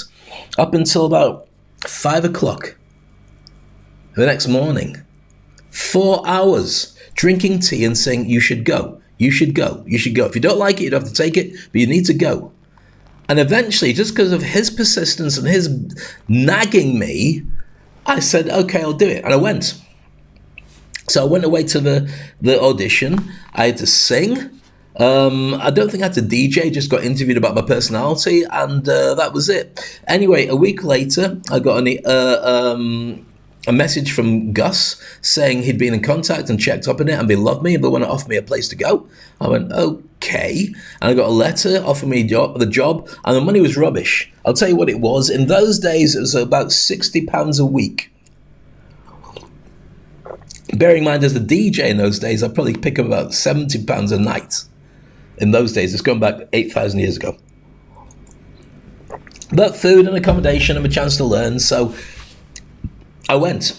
[SPEAKER 1] up until about 5 o'clock the next morning. 4 hours drinking tea and saying, you should go, you should go, you should go. If you don't like it, you don't have to take it, but you need to go. And eventually, just because of his persistence and his nagging me, I said, okay, I'll do it. And I went. So I went away to the audition. I had to sing. I don't think I had to DJ, just got interviewed about my personality, and that was it. Anyway, a week later, I got a message from Gus saying he'd been in contact and checked up on it, and they loved me and they want to offer me a place to go. I went, okay. And I got a letter offering me the job, and the money was rubbish. I'll tell you what it was. In those days, it was about £60 a week. Bearing in mind, as a DJ in those days, I'd probably pick up about £70 a night. In those days, it's going back 8,000 years ago. But food and accommodation and a chance to learn, so I went.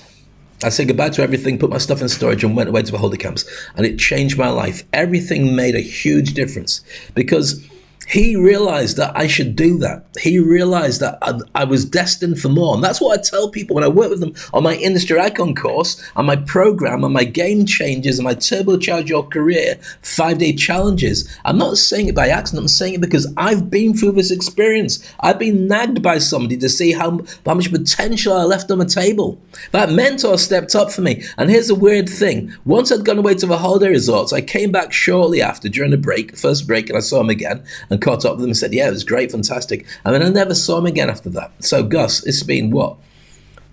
[SPEAKER 1] I said goodbye to everything, put my stuff in storage, and went away to the holiday camps. And it changed my life. Everything made a huge difference because he realized that I should do that. He realized that I was destined for more. And that's what I tell people when I work with them on my Industry Icon course, on my program, on my Game Changers, and my Turbocharge Your Career 5-day challenges. I'm not saying it by accident. I'm saying it because I've been through this experience. I've been nagged by somebody to see how much potential I left on the table. That mentor stepped up for me. And here's the weird thing. Once I'd gone away to the holiday resorts, I came back shortly after during the first break, and I saw him again and caught up with him and said, yeah, it was great, fantastic. And then I never saw him again after that. So Gus, it's been,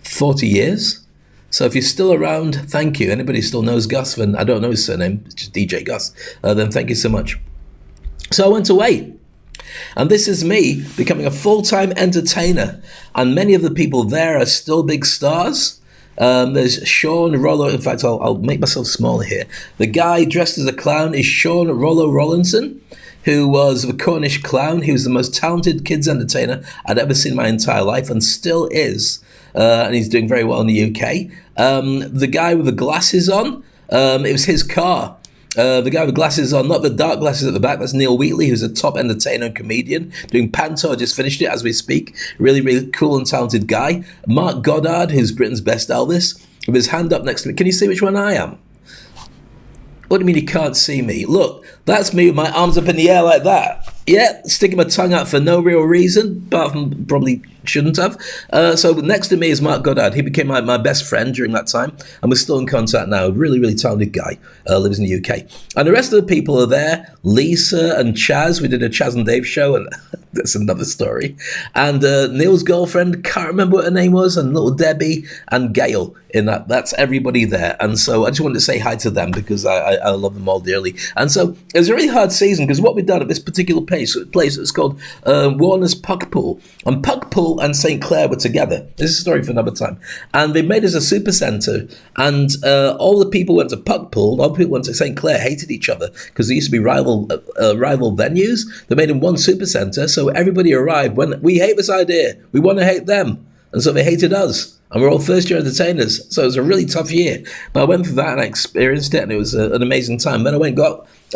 [SPEAKER 1] 40 years? So if you're still around, thank you. Anybody still knows Gus, then I don't know his surname, it's just DJ Gus, then thank you so much. So I went away. And this is me becoming a full-time entertainer. And many of the people there are still big stars. There's Sean Rollo. In fact, I'll make myself smaller here. The guy dressed as a clown is Sean Rollo Rollinson, who was the Cornish clown. He was the most talented kids entertainer I'd ever seen in my entire life and still is. And he's doing very well in the UK. The guy with the glasses on, it was his car. The guy with glasses on, not the dark glasses at the back, that's Neil Wheatley, who's a top entertainer and comedian, doing Panto, just finished it as we speak. Really, really cool and talented guy. Mark Goddard, who's Britain's best Elvis, with his hand up next to me. Can you see which one I am? What do you mean you can't see me? Look, that's me with my arms up in the air like that. Yeah, sticking my tongue out for no real reason, apart from probably shouldn't have. So next to me is Mark Goddard. He became my best friend during that time, and we're still in contact now. Really, really talented guy, lives in the UK. And the rest of the people are there. Lisa and Chaz, we did a Chaz and Dave show, and that's another story. And Neil's girlfriend, can't remember what her name was, and little Debbie and Gail in that. That's everybody there. And so I just wanted to say hi to them because I love them all dearly. And so it was a really hard season because what we've done at this particular place it's called Warner's Puck Pool. And Puck Pool and St. Clair were together. This is a story for another time. And they made us a super centre, and all the people went to Puck Pool, and all the people went to St. Clair, hated each other because they used to be rival venues. They made them one super centre, so everybody arrived when we hate this idea. We want to hate them. And so they hated us. And we're all first-year entertainers. So it was a really tough year. But I went through that and I experienced it, and it was an amazing time. Then I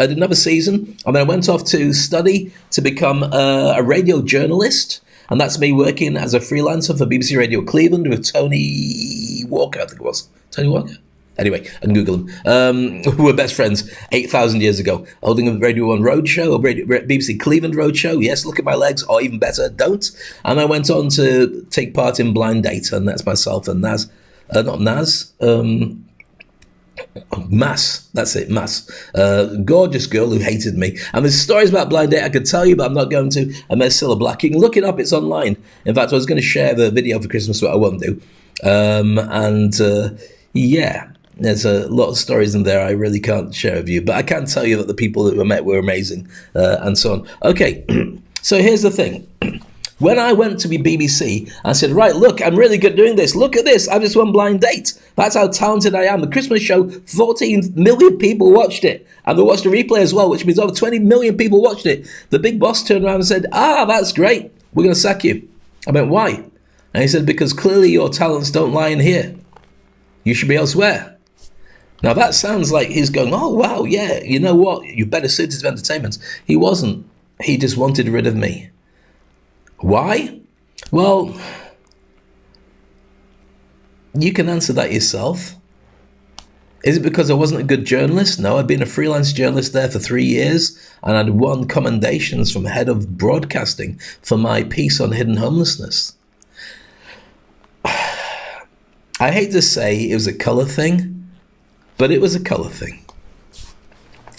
[SPEAKER 1] did another season, and then I went off to study to become a radio journalist. And that's me working as a freelancer for BBC Radio Cleveland with Tony Walker, I think it was. Tony Walker? Anyway, I can Google them. We were best friends 8,000 years ago, holding a Radio 1 roadshow, a BBC Cleveland roadshow. Yes, look at my legs, or even better, don't. And I went on to take part in Blind Date, and that's myself and Naz. Not Naz. Mass. That's it, Mass. Gorgeous girl who hated me. And there's stories about Blind Date I could tell you, but I'm not going to. And there's Cilla Black. You can look it up, it's online. In fact, I was going to share the video for Christmas, but I won't do. Yeah. There's a lot of stories in there I really can't share with you, but I can tell you that the people that we met were amazing, and so on. Okay, so here's the thing. When I went to be BBC, I said, right, look, I'm really good at doing this. Look at this. I just won Blind Date. That's how talented I am. The Christmas show, 14 million people watched it. And they watched the replay as well, which means over 20 million people watched it. The big boss turned around and said, that's great. We're going to sack you. I went, why? And he said, because clearly your talents don't lie in here. You should be elsewhere. Now that sounds like he's going, oh, wow, yeah, you know what? You're better suited to entertainment. He wasn't. He just wanted rid of me. Why? Well, you can answer that yourself. Is it because I wasn't a good journalist? No, I'd been a freelance journalist there for 3 years, and I'd won commendations from head of broadcasting for my piece on hidden homelessness. I hate to say it was a colour thing, but it was a color thing.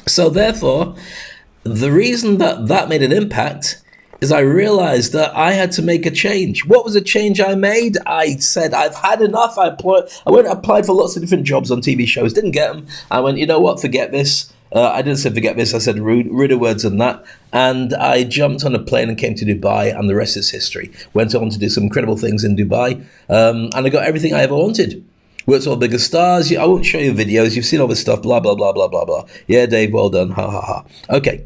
[SPEAKER 1] So therefore, the reason that that made an impact is I realized that I had to make a change. What was the change I made? I said, I've had enough. I went and applied for lots of different jobs on TV shows, didn't get them. I went, you know what, forget this. I didn't say forget this, I said ruder words than that. And I jumped on a plane and came to Dubai, and the rest is history. Went on to do some incredible things in Dubai, and I got everything I ever wanted. Worked with all the bigger stars. I won't show you videos. You've seen all this stuff, blah, blah, blah, blah, blah, blah. Yeah, Dave, well done. Ha, ha, ha. Okay.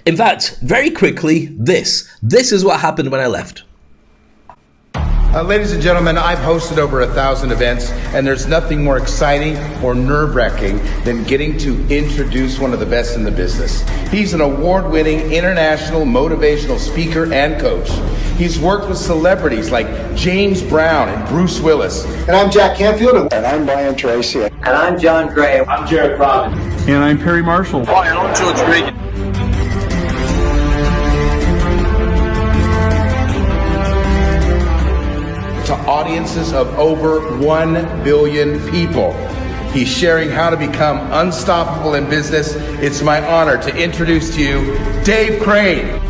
[SPEAKER 1] In fact, very quickly, this is what happened when I left.
[SPEAKER 13] Ladies and gentlemen, I've hosted over 1,000 events, and there's nothing more exciting or nerve-wracking than getting to introduce one of the best in the business. He's an award-winning international motivational speaker and coach. He's worked with celebrities like James Brown and Bruce Willis.
[SPEAKER 14] And I'm Jack Canfield. And I'm Brian Tracy.
[SPEAKER 15] And I'm John Gray.
[SPEAKER 16] I'm Jared Robin.
[SPEAKER 17] And I'm Perry Marshall.
[SPEAKER 18] Hi, and I'm George Regan.
[SPEAKER 13] To audiences of over 1 billion people. He's sharing how to become unstoppable in business. It's my honor to introduce to you Dave Crane.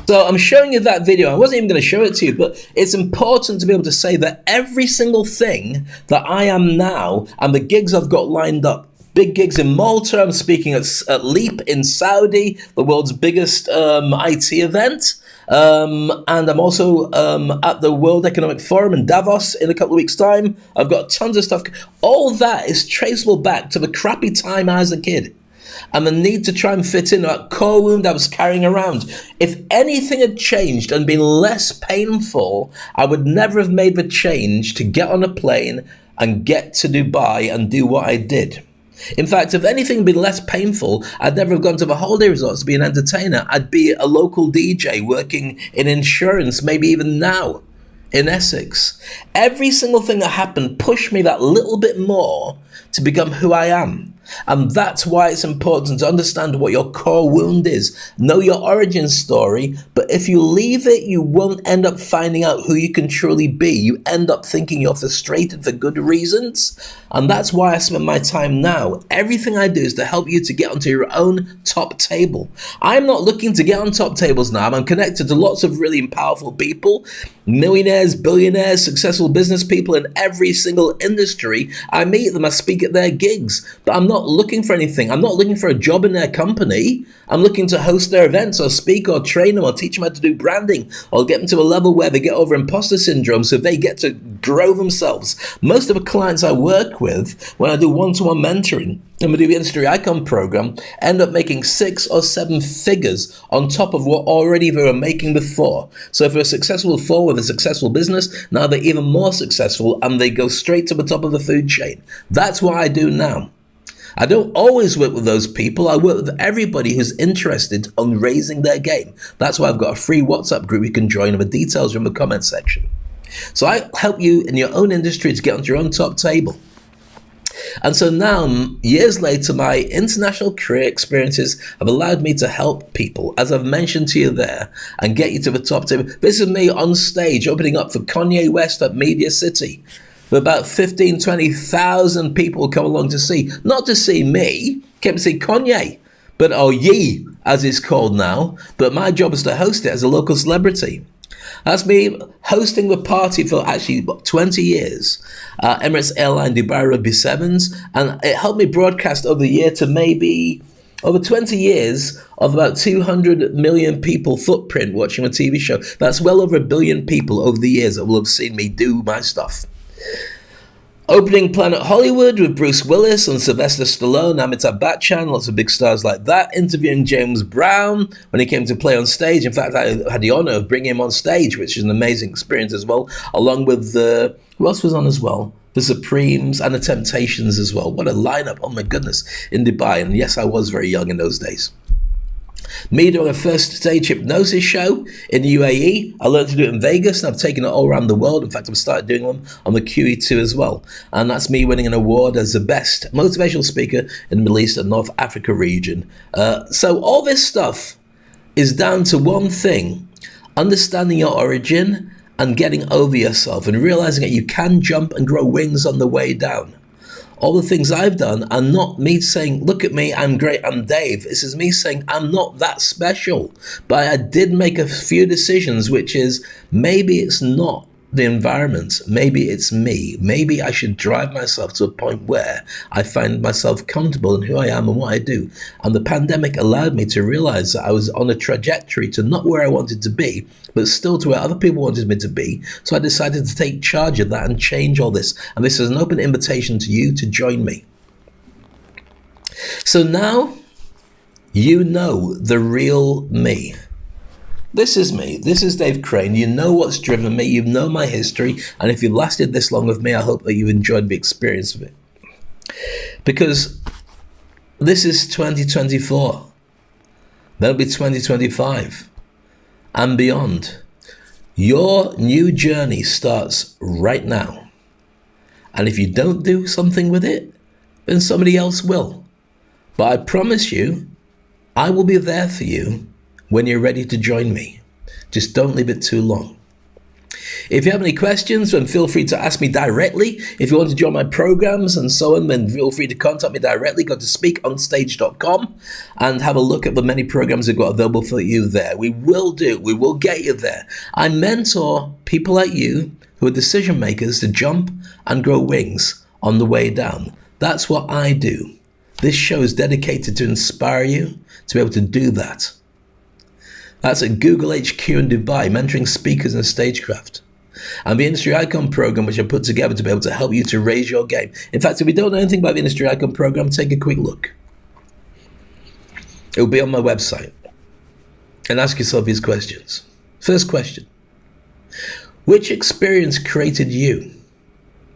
[SPEAKER 1] So I'm showing you that video. I wasn't even going to show it to you, but it's important to be able to say that every single thing that I am now and the gigs I've got lined up, big gigs in Malta, I'm speaking at Leap in Saudi, the world's biggest IT event. And I'm also at the World Economic Forum in Davos in a couple of weeks' time. I've got tons of stuff. All that is traceable back to the crappy time as a kid and the need to try and fit in that core wound I was carrying around. If anything had changed and been less painful, I would never have made the change to get on a plane and get to Dubai and do what I did. In fact, if anything had been less painful, I'd never have gone to the holiday resorts to be an entertainer. I'd be a local DJ working in insurance, maybe even now in Essex. Every single thing that happened pushed me that little bit more to become who I am. And that's why it's important to understand what your core wound is. Know your origin story, but if you leave it, you won't end up finding out who you can truly be. You end up thinking you're frustrated for good reasons. And that's why I spend my time now. Everything I do is to help you to get onto your own top table. I'm not looking to get on top tables now. I'm connected to lots of really powerful people, millionaires, billionaires, successful business people in every single industry. I meet them, I speak at their gigs, but I'm not looking for anything. I'm not looking for a job in their company. I'm looking to host their events or speak or train them or teach them how to do branding or get them to a level where they get over imposter syndrome so they get to grow themselves. Most of the clients I work with, when I do one-to-one mentoring and we do the Industry Icon program, end up making 6 or 7 figures on top of what already they were making before. So if they're successful before with a successful business, now they're even more successful and they go straight to the top of the food chain. That's what I do now. I don't always work with those people. I work with everybody who's interested on raising their game. That's why I've got a free WhatsApp group you can join, and the details are in the comment section. So I help you in your own industry to get onto your own top table. And so now, years later, my international career experiences have allowed me to help people, as I've mentioned to you there, and get you to the top table. This is me on stage opening up for Kanye West at Media City. But about 15, 20,000 people come along to see, not to see me, came to see Kanye, but or Ye, as it's called now. But my job is to host it as a local celebrity. That's me hosting the party for actually about 20 years. Emirates Airline Dubai Rugby Sevens, and it helped me broadcast over the year to maybe over 20 years of about 200 million people footprint watching a TV show. That's well over 1 billion people over the years that will have seen me do my stuff. Opening Planet Hollywood with Bruce Willis and Sylvester Stallone, Amitabh Bachchan, lots of big stars like that. Interviewing James Brown when he came to play on stage. In fact, I had the honor of bringing him on stage, which is an amazing experience as well, along with who else was on as well? The Supremes and the Temptations as well. What a lineup, oh my goodness, in Dubai. And yes, I was very young in those days. Me doing a first stage hypnosis show in the UAE. I learned to do it in Vegas, and I've taken it all around the world. In fact, I've started doing them on the QE2 as well. And that's me winning an award as the best motivational speaker in the Middle East and North Africa region. So all this stuff is down to one thing. understanding your origin and getting over yourself and realizing that you can jump and grow wings on the way down. All the things I've done are not me saying, look at me, I'm great, I'm Dave. This is me saying, I'm not that special. But I did make a few decisions, which is maybe it's not the environment, maybe it's me. Maybe I should drive myself to a point where I find myself comfortable in who I am and what I do. And the pandemic allowed me to realize that I was on a trajectory to not where I wanted to be, but still to where other people wanted me to be. So I decided to take charge of that and change all this. And this is an open invitation to you to join me. So now you know the real me. This is me. This is Dave Crane. You know what's driven me. You know my history. And if you've lasted this long with me, I hope that you've enjoyed the experience of it. Because this is 2024. That'll be 2025 and beyond. Your new journey starts right now. And if you don't do something with it, then somebody else will. But I promise you, I will be there for you when you're ready to join me. Just don't leave it too long. If you have any questions, then feel free to ask me directly. If you want to join my programs and so on, then feel free to contact me directly. Go to speakonstage.com and have a look at the many programs we've got available for you there. We will get you there. I mentor people like you who are decision makers to jump and grow wings on the way down. That's what I do. This show is dedicated to inspire you to be able to do that. That's at Google HQ in Dubai, mentoring speakers in stagecraft. And the Industry Icon program, which I put together to be able to help you to raise your game. In fact, if you don't know anything about the Industry Icon program, take a quick look. It will be on my website. And ask yourself these questions. First question. Which experience created you?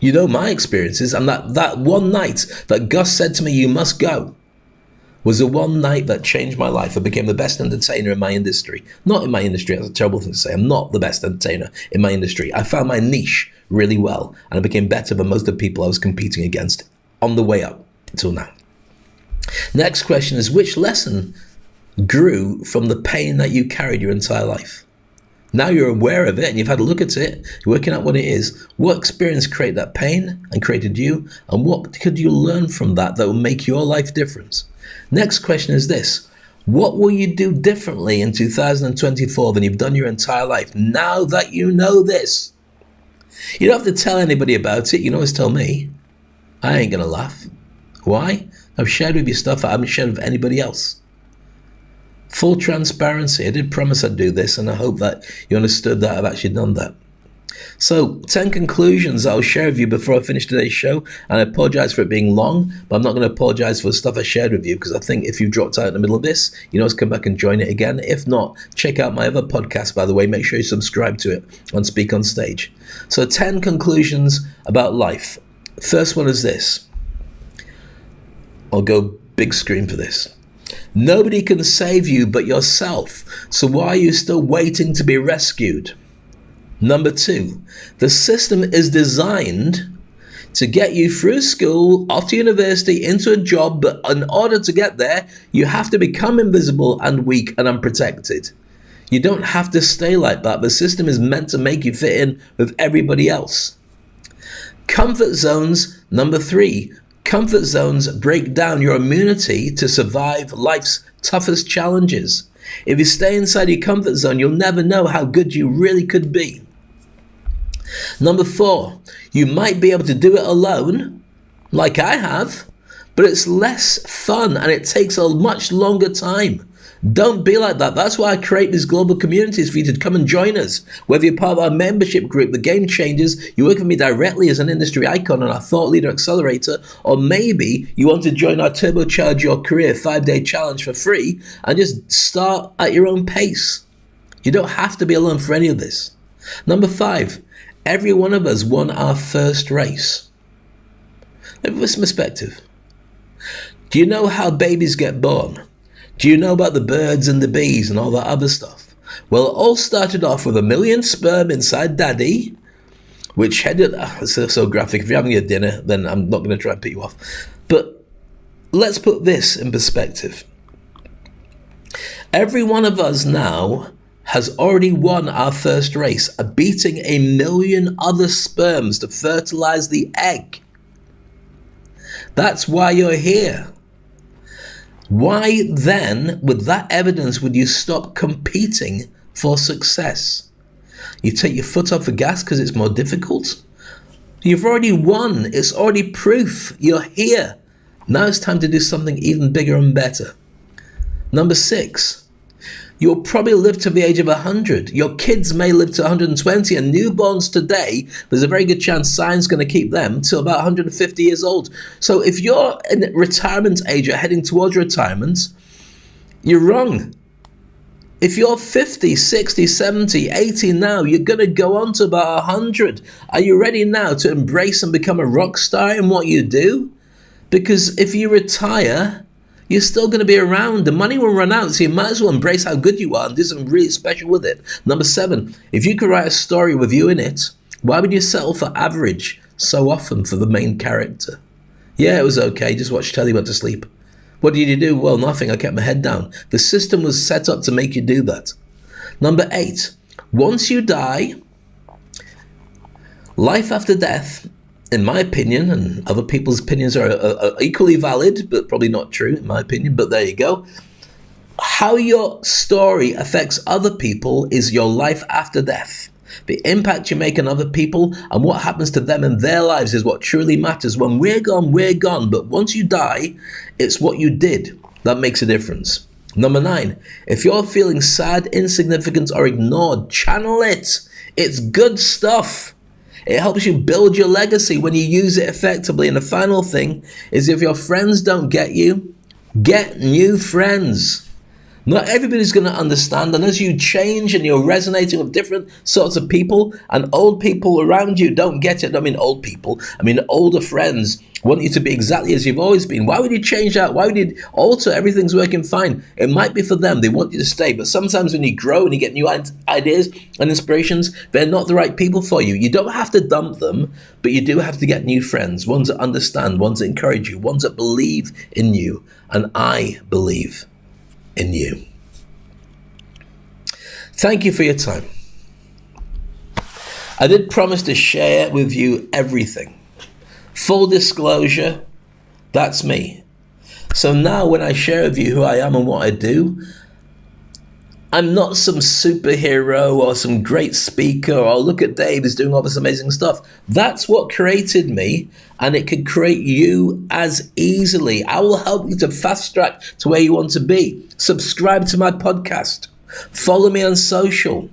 [SPEAKER 1] You know my experiences, and that one night that Gus said to me, you must go, was the one night that changed my life. I became the best entertainer in my industry. Not in my industry, that's a terrible thing to say. I'm not the best entertainer in my industry. I found my niche really well, and I became better than most of the people I was competing against on the way up until now. Next question is, which lesson grew from the pain that you carried your entire life? Now you're aware of it and you've had a look at it, you're working out what it is. What experience created that pain and created you? And what could you learn from that will make your life different? Next question is this. What will you do differently in 2024 than you've done your entire life now that you know this? You don't have to tell anybody about it. You can always tell me. I ain't going to laugh. Why? I've shared with you stuff I haven't shared with anybody else. Full transparency. I did promise I'd do this, and I hope that you understood that I've actually done that. So, 10 conclusions I'll share with you before I finish today's show. And I apologize for it being long, but I'm not going to apologize for the stuff I shared with you, because I think if you've dropped out in the middle of this, you know, come back and join it again. If not, check out my other podcast, by the way. Make sure you subscribe to it on Speak on Stage. So, 10 conclusions about life. First one is this. I'll go big screen for this. Nobody can save you but yourself. So why are you still waiting to be rescued? Number 2, the system is designed to get you through school, off to university, into a job, but in order to get there, you have to become invisible and weak and unprotected. You don't have to stay like that. The system is meant to make you fit in with everybody else. Comfort zones, number 3. Comfort zones break down your immunity to survive life's toughest challenges. If you stay inside your comfort zone, you'll never know how good you really could be. Number 4, you might be able to do it alone, like I have, but it's less fun and it takes a much longer time. Don't be like that. That's why I create these global communities for you to come and join us. Whether you're part of our membership group, the Game Changers, you work with me directly as an industry icon on our Thought Leader Accelerator, or maybe you want to join our Turbocharge Your Career 5-day challenge for free and just start at your own pace. You don't have to be alone for any of this. Number 5, every one of us won our first race. Let me put this in perspective. Do you know how babies get born? Do you know about the birds and the bees and all that other stuff? Well, it all started off with 1 million sperm inside daddy, which headed, it's so graphic. If you're having your dinner, then I'm not going to try and put you off. But let's put this in perspective. Every one of us now has already won our first race, beating 1 million other sperms to fertilize the egg. That's why you're here. Why then, with that evidence, would you stop competing for success? You take your foot off the gas because it's more difficult? You've already won. It's already proof. You're here. Now it's time to do something even bigger and better. Number 6, you'll probably live to the age of 100. Your kids may live to 120, and newborns today, there's a very good chance science is going to keep them till about 150 years old. So if you're in retirement age or heading towards retirement, you're wrong. If you're 50, 60, 70, 80 now, you're going to go on to about 100. Are you ready now to embrace and become a rock star in what you do? Because if you retire, you're still going to be around. The money will run out, so you might as well embrace how good you are and do something really special with it. Number 7, if you could write a story with you in it, why would you settle for average so often for the main character? Yeah, it was okay. Just watch telly, went to sleep. What did you do? Well, nothing. I kept my head down. The system was set up to make you do that. Number 8, once you die, life after death, in my opinion, and other people's opinions are equally valid, but probably not true in my opinion, but there you go. How your story affects other people is your life after death. The impact you make on other people and what happens to them in their lives is what truly matters. When we're gone, we're gone. But once you die, it's what you did that makes a difference. Number 9, if you're feeling sad, insignificant, or ignored, channel it. It's good stuff. It helps you build your legacy when you use it effectively. And the final thing is, if your friends don't get you, get new friends. Not everybody's going to understand, and as you change and you're resonating with different sorts of people, and old people around you don't get it. I mean old people, I mean older friends want you to be exactly as you've always been. Why would you change that? Why would you alter? Everything's working fine. It might be for them. They want you to stay. But sometimes when you grow and you get new ideas and inspirations, they're not the right people for you. You don't have to dump them, but you do have to get new friends, ones that understand, ones that encourage you, ones that believe in you. And I believe in you. Thank you for your time. I did promise to share with you everything. Full disclosure, that's me. So now when I share with you who I am and what I do, I'm not some superhero or some great speaker, or look at Dave, he's doing all this amazing stuff. That's what created me, and it can create you as easily. I will help you to fast track to where you want to be. Subscribe to my podcast. Follow me on social.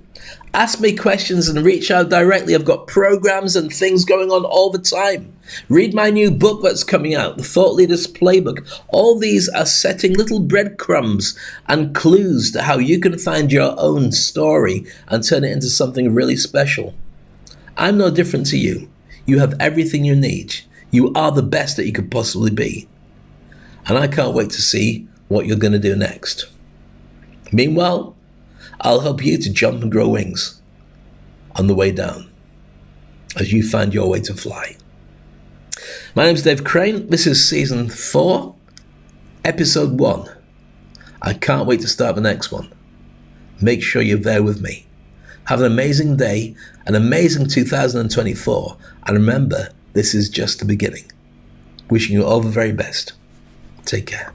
[SPEAKER 1] Ask me questions and reach out directly. I've got programs and things going on all the time. Read my new book that's coming out, The Thought Leader's Playbook. All these are setting little breadcrumbs and clues to how you can find your own story and turn it into something really special. I'm no different to you. You have everything you need. You are the best that you could possibly be. And I can't wait to see what you're going to do next. Meanwhile, I'll help you to jump and grow wings on the way down as you find your way to fly. My name's Dave Crane. This is season 4, episode 1. I can't wait to start the next one. Make sure you're there with me. Have an amazing day, an amazing 2024. And remember, this is just the beginning. Wishing you all the very best. Take care.